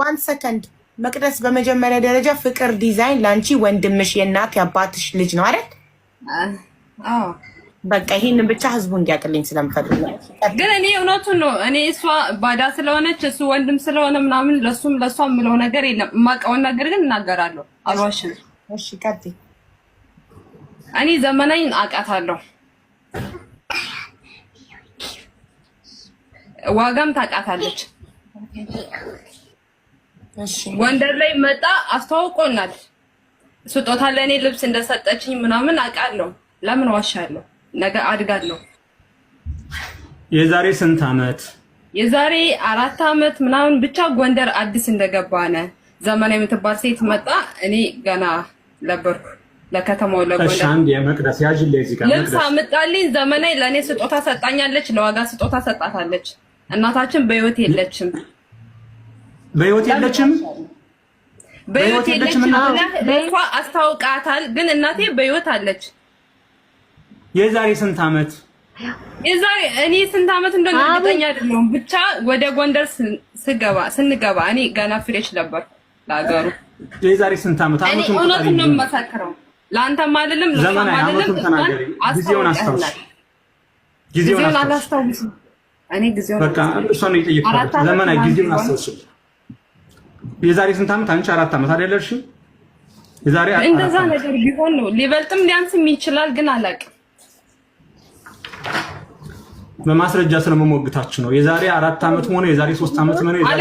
1 ሰከንድ መቅደስ በመጀመሪያ ደረጃ ፍቅር ዲዛይን ላንቺ ወንድምሽ የእናት ያባትሽ ልጅ ነው አይደል? አዎ በቃ ይሄንን ብቻ ህዝቡ እንዲያቅልኝ ስለምፈልግ ነው። ግን እኔ እውነቱን ነው። እኔ እሷ ባዳ ስለሆነች እሱ ወንድም ስለሆነ ምናምን ለሷም ምለው ነገር የለም። የማውቀውን ነገር ግን እናገራለሁ፣ አልዋሽም። እሺ ቀጥይ። እኔ ዘመናዊን አውቃታለሁ፣ ዋጋም ታውቃታለች። ጎንደር ላይ መጣ አስተዋውቆናል። ስጦታ ለእኔ ልብስ እንደሰጠችኝ ምናምን አውቃለሁ። ለምን ዋሻለሁ? ነገ አድጋለሁ። የዛሬ ስንት አመት? የዛሬ 4 አመት ምናምን ብቻ ጎንደር አዲስ እንደገባነ ዘመናዊ የምትባል ሴት መጣ። እኔ ገና ነበርኩ ለከተማው ለጎንደር። አንድ የመቅደስ ያጅል ለዚህ ጋር ልብስ አመጣልኝ። ዘመናዊ ለእኔ ስጦታ ሰጣኛለች፣ ለዋጋ ስጦታ ሰጣታለች። እናታችን በህይወት የለችም። በህይወት የለችም። በህይወት የለችም እና ለእሷ አስታውቃታል። ግን እናቴ በህይወት አለች። የዛሬ ስንት አመት? የዛሬ እኔ ስንት አመት እንደሆነ እርግጠኛ አይደለሁም። ብቻ ወደ ጎንደር ስንገባ እኔ ገና ፍሬሽ ነበር ለሀገሩ። የዛሬ ስንት አመት? አመቱን እውነቱን ነው የምመሰክረው። ለአንተም አይደለም ለሷም አይደለም። ጊዜውን አስታውስ። ጊዜውን አላስታውስም። እኔ ጊዜውን በቃ እሷ ነው የጠየቅኩት። ዘመናዊ ጊዜውን አስታውስ። የዛሬ ስንት አመት? አንቺ 4 አመት አይደለሽ? የዛሬ እንደዛ ነገር ቢሆን ነው ሊበልጥም ሊያንስም ይችላል፣ ግን አላውቅም። በማስረጃ ስለመሞግታችሁ ነው። የዛሬ 4 አመት ሆነ የዛሬ 3 አመት ሆነ የዛሬ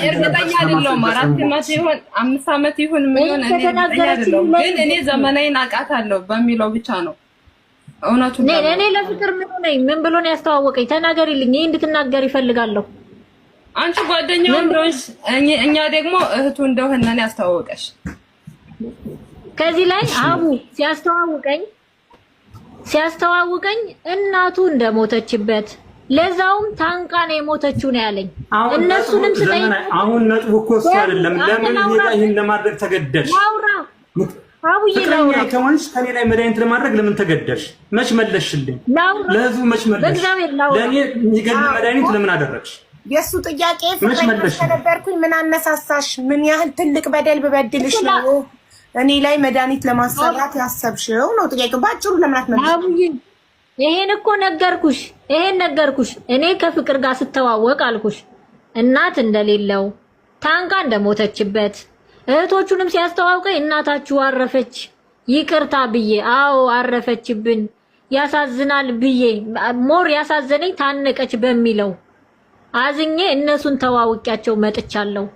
እርግጠኛ አይደለሁም። 4 አመት ይሁን 5 አመት ይሁን ምን ይሁን እኔ እርግጠኛ አይደለሁም። ግን እኔ ዘመናዊን አውቃታለሁ በሚለው ብቻ ነው እውነቱ። እኔ ለፍቅር ምን ሆነኝ? ምን ብሎ ነው ያስተዋወቀኝ? ተናገሪልኝ። ይሄ እንድትናገር ይፈልጋለሁ። አንቺ ጓደኛው እንደሆንሽ እኛ ደግሞ እህቱ እንደሆነ ነው ያስተዋወቀሽ። ከዚህ ላይ አቡ ሲያስተዋውቀኝ እናቱ እንደሞተችበት ለዛውም ታንቃ ነው የሞተችው ነው ያለኝ። እነሱንም ስለይ አሁን ነጥቡ እኮ እሱ አይደለም። ለምን ይሄን ለማድረግ ተገደድሽ? አቡዬ ላውራ ከሆንሽ ከኔ ላይ መድኃኒት ለማድረግ ለምን ተገደድሽ? መች መለስሽልኝ? ለህዝቡ መች መለስሽ? ለኔ የሚገል መድኃኒት ለምን አደረግሽ? የሱ ጥያቄ ፍቅረኛ ነበርኩኝ። ምን አነሳሳሽ? ምን ያህል ትልቅ በደል ብበድልሽ ነው እኔ ላይ መድኃኒት ለማሰራት ያሰብሽው ነው ጥያቄው። ባጭሩ ለምን አትመልሽ? አቡዬ ይሄን እኮ ነገርኩሽ። እኔ ከፍቅር ጋር ስተዋወቅ አልኩሽ እናት እንደሌለው ታንቃ እንደሞተችበት። እህቶቹንም ሲያስተዋውቀኝ እናታችሁ አረፈች ይቅርታ ብዬ አዎ አረፈችብን ያሳዝናል ብዬ ሞር ያሳዘነኝ ታነቀች በሚለው አዝኜ እነሱን ተዋውቂያቸው መጥቻለሁ።